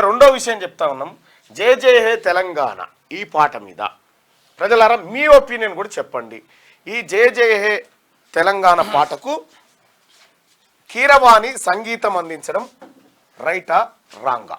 రెండో విషయం చెప్తా ఉన్నాం, జై జై హే తెలంగాణ ఈ పాట మీద ప్రజలారా మీ ఒపీనియన్ కూడా చెప్పండి. ఈ జై జై హే తెలంగాణ పాటకు కీరవాణి సంగీతం అందించడం రైటా రాంగా?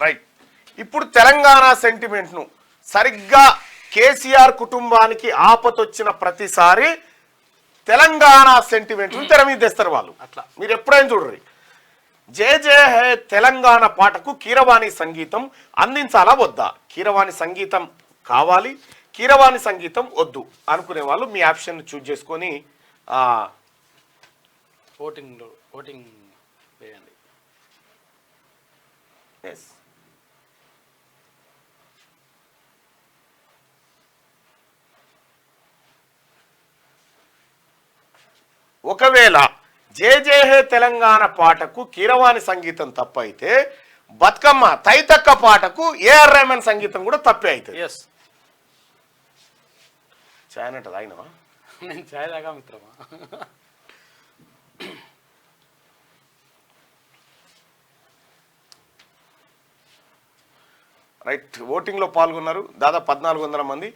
రైట్. ఇప్పుడు తెలంగాణ సెంటిమెంట్ను సరిగ్గా కేసీఆర్ కుటుంబానికి ఆపతొచ్చిన ప్రతిసారి తెలంగాణ సెంటిమెంట్ను తెర మీద తెస్తారు వాళ్ళు. అట్లా మీరు ఎప్పుడైనా చూడరు. జై జై హే తెలంగాణ పాటకు కీరవాణి సంగీతం అందించాలా వద్దా? కీరవాణి సంగీతం కావాలి, కీరవాణి సంగీతం వద్దు అనుకునే వాళ్ళు మీ ఆప్షన్ చూజ్ చేసుకొని ఓటింగ్ వేయండి. ఎస్. ఒకవేళ జై జై హే తెలంగాణ పాటకు కీరవాణి సంగీతం తప్పైతే బతుకమ్మ తైతక్క పాటకు ఏఆర్ రెహమాన్ సంగీతం కూడా తప్పే అవుతుంది. ఎస్. చాయ్ అంటే తాగినవా? నేను చాయ్ తాగా మిత్రమా. రైట్. ఓటింగ్లో పాల్గొన్నారు దాదాపు 1400 మంది.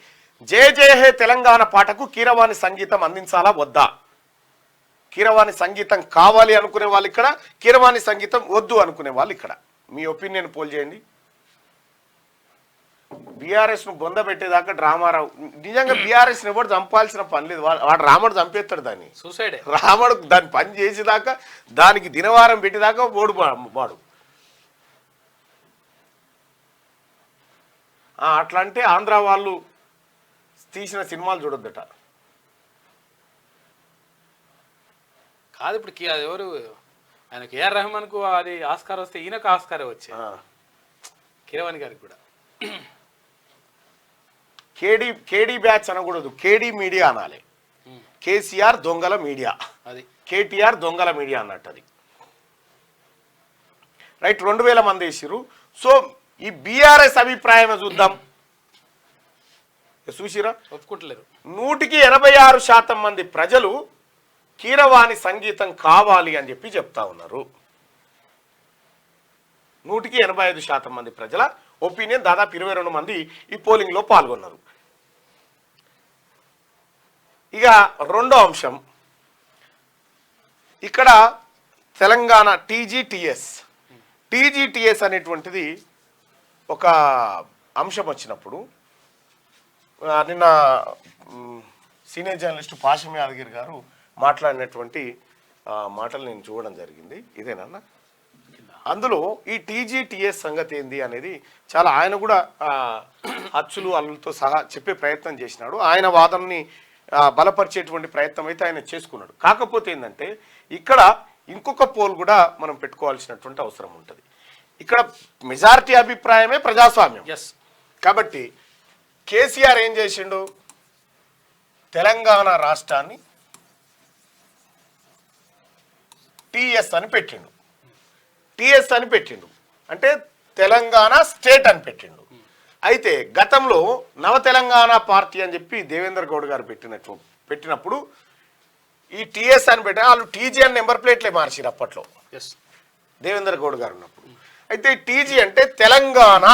జై జై హే తెలంగాణ పాటకు కీరవాణి సంగీతం అందించాలా వద్దా? కీరవాణి సంగీతం కావాలి అనుకునే వాళ్ళు ఇక్కడ, కీరవాణి సంగీతం వద్దు అనుకునే వాళ్ళు ఇక్కడ. మీ ఒపీనియన్ పోల్ చేయండి. బీఆర్ఎస్ను బొంద పెట్టేదాకా డ్రామారావు నిజంగా బీఆర్ఎస్ని ఎవరు చంపాల్సిన పని లేదు. వాడు రాముడు చంపేస్తాడు దాన్ని. సూసైడే. రాముడు దాన్ని పని చేసేదాకా, దానికి దినవారం పెట్టేదాకా వాడు అట్లా అంటే ఆంధ్ర వాళ్ళు తీసిన సినిమాలు చూడొద్దట. కాదు ఇప్పుడు అది ఎవరు ఆయనకు ఏఆర్ రెహమాన్కు అది ఆస్కార్ వస్తే ఈయనకు ఆస్కారే వచ్చే, కీరవాణి గారికి కూడా. కేడీ బ్యాచ్ అనకూడదు, కేడీ మీడియా అనాలి. కేసీఆర్ దొంగల మీడియా, అది కేటీఆర్ దొంగల మీడియా అన్నట్టు అది. రైట్. 2000 మంది వేసిరు. సో ఈ బీఆర్ఎస్ అభిప్రాయమే చూద్దాం. చూసిరా, ఒప్పుకుంటలేరు. 100కి 86% మంది ప్రజలు కీరవాణి సంగీతం కావాలి అని చెప్పి చెప్తా ఉన్నారు. 100కి 85% మంది ప్రజల ఒపీనియన్. దాదాపు 22 మంది ఈ పోలింగ్లో పాల్గొన్నారు. ఇక రెండో అంశం, ఇక్కడ తెలంగాణ టీజీటీఎస్ అనేటువంటిది ఒక అంశం వచ్చినప్పుడు నిన్న సీనియర్ జర్నలిస్ట్ పాషం యాదగిరి గారు మాట్లాడినటువంటి మాటలు నేను చూడడం జరిగింది. ఇదేనా అందులో ఈ టీజీటీఎస్ సంగతి ఏంది అనేది చాలా ఆయన కూడా అచ్చులు అల్లులతో సహా చెప్పే ప్రయత్నం చేసినాడు. ఆయన వాదనని బలపరిచేటువంటి ప్రయత్నం అయితే ఆయన చేసుకున్నాడు. కాకపోతే ఏంటంటే ఇక్కడ ఇంకొక పోల్ కూడా మనం పెట్టుకోవాల్సినటువంటి అవసరం ఉంటుంది. ఇక్కడ మెజారిటీ అభిప్రాయమే ప్రజాస్వామ్యం. కాబట్టి కేసీఆర్ ఏం చేసిండు, తెలంగాణ రాష్ట్రాన్ని టీఎస్ అని పెట్టిండు. టీఎస్ అని పెట్టిండు అంటే తెలంగాణ స్టేట్ అని పెట్టిండు. అయితే గతంలో నవ తెలంగాణ పార్టీ అని చెప్పి దేవేందర్ గౌడ్ గారు పెట్టినప్పుడు ఈ టీఎస్ అని పెట్టి వాళ్ళు టీజీ అని నెంబర్ ప్లేట్లే మార్చిరు అప్పట్లో దేవేందర్ గౌడ్ గారు ఉన్నప్పుడు. అయితే టీజీ అంటే తెలంగాణ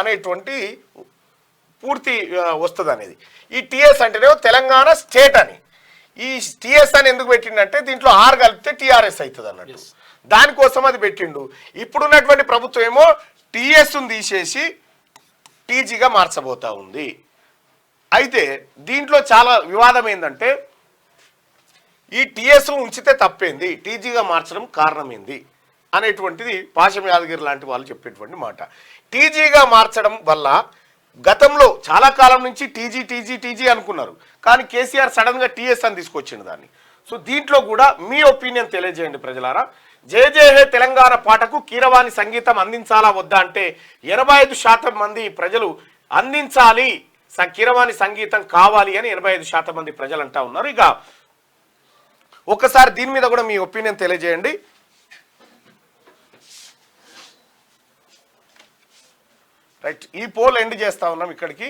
అనేటువంటి పూర్తి వస్తుంది అనేది. ఈ టీఎస్ అంటేనేమో తెలంగాణ స్టేట్ అని. ఈ టీఎస్ అని ఎందుకు పెట్టిందంటే దీంట్లో ఆర్ కలిపితే టీఆర్ఎస్ అవుతుంది అన్నట్టు. దానికోసం అది పెట్టిండు. ఇప్పుడున్నటువంటి ప్రభుత్వం ఏమో టీఎస్ను తీసేసి టీజీగా మార్చబోతా ఉంది. అయితే దీంట్లో చాలా వివాదం ఏంటంటే ఈ టీఎస్ ఉంచితే తప్పేంది, టీజీగా మార్చడం కారణం ఏంది అనేటువంటిది పాశం యాదగిరి లాంటి వాళ్ళు చెప్పేటువంటి మాట. టీజీగా మార్చడం వల్ల గతంలో చాలా కాలం నుంచి టీజీ అనుకున్నారు, కానీ కేసీఆర్ సడన్గా టీఎస్ అని తీసుకొచ్చిండు దాన్ని. సో దీంట్లో కూడా మీ ఒపీనియన్ తెలియజేయండి ప్రజలారా. జయ జయ హే తెలంగాణ పాటకు కీరవాణి సంగీతం అందించాలా వద్దా అంటే 85% మంది ప్రజలు అందించాలి, కీరవాణి సంగీతం కావాలి అని 85% మంది ప్రజలు అంటా ఉన్నారు. ఇక ఒకసారి దీని మీద కూడా మీ ఒపీనియన్ తెలియజేయండి. రైట్, ఈ పోల్ ఎండ్ చేస్తా ఉన్నాం ఇక్కడికి.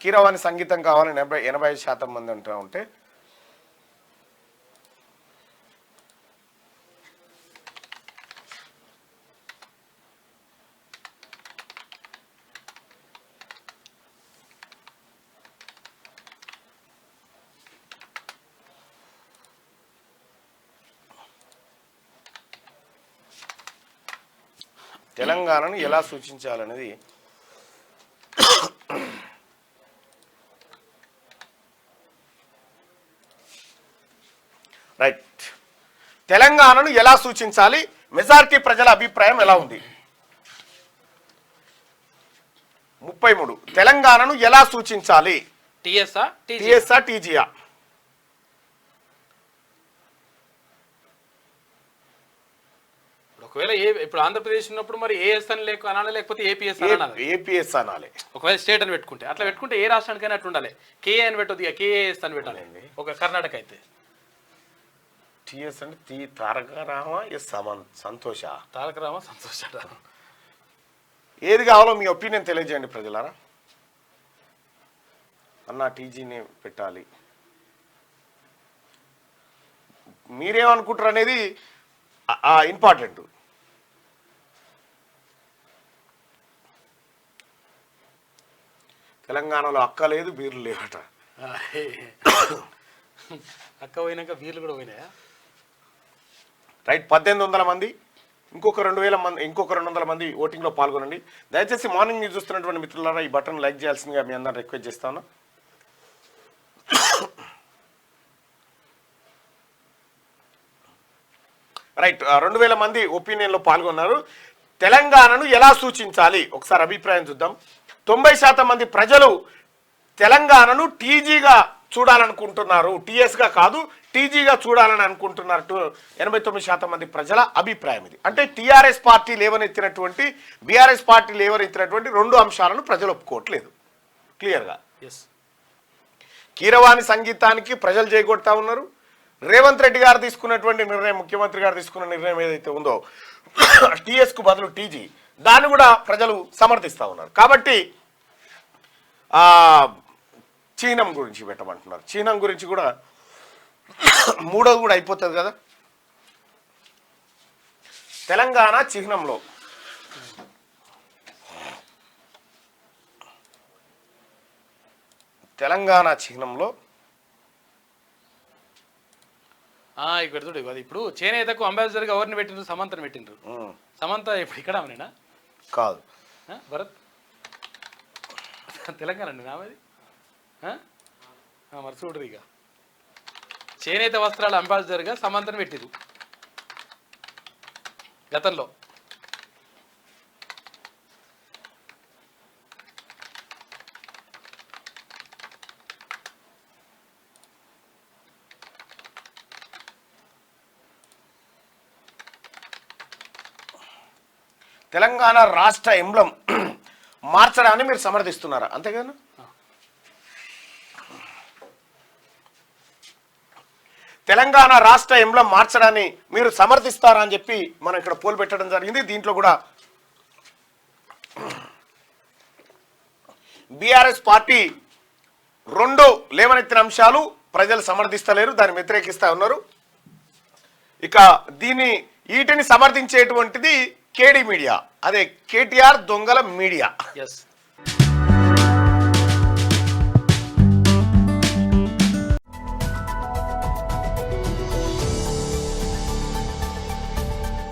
కీరవాణి సంగీతం కావాలని 85% మంది అంటూ ఉంటే తెలంగాణను ఎలా సూచించాలనేది రైట్. తెలంగాణను ఎలా సూచించాలి, మెజారిటీ ప్రజల అభిప్రాయం ఎలా ఉంది? 33 తెలంగాణను ఎలా సూచించాలి, టీఎస్ఆ టీజీయా? ఒకవేళ ఇప్పుడు ఆంధ్రప్రదేశ్ ఉన్నప్పుడు మరి ఏఎస్ అని అనాలి, లేకపోతే ఏపీఎస్ అనాలి. ఒకవేళ స్టేట్ అని పెట్టుకుంటే, అట్లా పెట్టుకుంటే ఏ రాష్ట్రానికైనా అట్లా ఉండాలి. కేఏ అని పెట్టదు, కేఏఎస్ అని పెట్టాలి. ఒక కర్ణాటక అయితే టీఎస్ అంటే తారక రామ సంతోష, తారక రామ సంతోష. ఏది కావాలో మీ ఒపీనియన్ తెలియజేయండి ప్రజలారా. అన్న టీజీని పెట్టాలి, మీరేమనుకుంటారు అనేది ఇంపార్టెంట్. తెలంగాణలో అక్క లేదు, బీర్లు లేవట. అక్క పోయినాక బీర్లు కూడా పోయినాయా? రైట్, 1800 మంది, ఇంకొక 2000 మంది, ఇంకొక 200 మంది ఓటింగ్లో పాల్గొనండి. దయచేసి మార్నింగ్ న్యూస్ చూస్తున్నటువంటి మిత్రులారా ఈ బటన్ లైక్ చేయాల్సిందిగా మీ అందరిని రిక్వెస్ట్ చేస్తాను. రైట్, 2000 మంది ఒపీనియన్లో పాల్గొన్నారు. తెలంగాణను ఎలా సూచించాలి ఒకసారి అభిప్రాయం చూద్దాం. 90% మంది ప్రజలు తెలంగాణను టీజీగా చూడాలనుకుంటున్నారు, టీఎస్గా కాదు టీజీగా చూడాలని అనుకుంటున్నారు. 89% మంది ప్రజల అభిప్రాయం ఇది. అంటే టీఆర్ఎస్ పార్టీ లేవనెత్తినటువంటి, బీఆర్ఎస్ పార్టీ లేవనెత్తినటువంటి 2 అంశాలను ప్రజలు ఒప్పుకోవట్లేదు క్లియర్గా. కీరవాణి సంగీతానికి ప్రజలు చేయగొడతా ఉన్నారు. రేవంత్ రెడ్డి గారు తీసుకున్నటువంటి నిర్ణయం, ముఖ్యమంత్రి గారు తీసుకున్న నిర్ణయం ఏదైతే ఉందో టీఎస్కు బదులు టీజీ, దాన్ని కూడా ప్రజలు సమర్థిస్తూ ఉన్నారు. కాబట్టి చిహ్నం గురించి పెట్టమంటున్నారు. చిహ్నం గురించి కూడా 3వది కూడా అయిపోతుంది కదా. తెలంగాణ చిహ్నంలో ఇక్కడ చూడు, అది ఇప్పుడు చేనేతకు అంబాసిడర్గా ఎవరిని పెట్టిండ్రు? సమంతను పెట్టిండ్రు. సమంత ఇప్పుడు ఇక్కడ అమనేనా? కాదు భరత్, తెలంగాణ నామది. మరి చూడరు, ఇక చేనేత వస్త్రాల అంబాసిడర్గా సమంతను పెట్టిరు గతంలో. తెలంగాణ రాష్ట్ర ఎంబ్లం మార్చడాన్ని మీరు సమర్థిస్తున్నారా? అంతేగాను తెలంగాణ రాష్ట్ర ఎంబ్లం మార్చడాన్ని మీరు సమర్థిస్తారా అని చెప్పి మనం ఇక్కడ పోల్ పెట్టడం జరిగింది. దీంట్లో కూడా బీఆర్ఎస్ పార్టీ 2 లేవనెత్తిన అంశాలు ప్రజలు సమర్థిస్తలేరు, దాన్ని వ్యతిరేకిస్తా ఉన్నారు. ఇక వీటిని సమర్థించేటువంటిది కేడీ మీడియా, అదే కేటీఆర్ దొంగల మీడియా.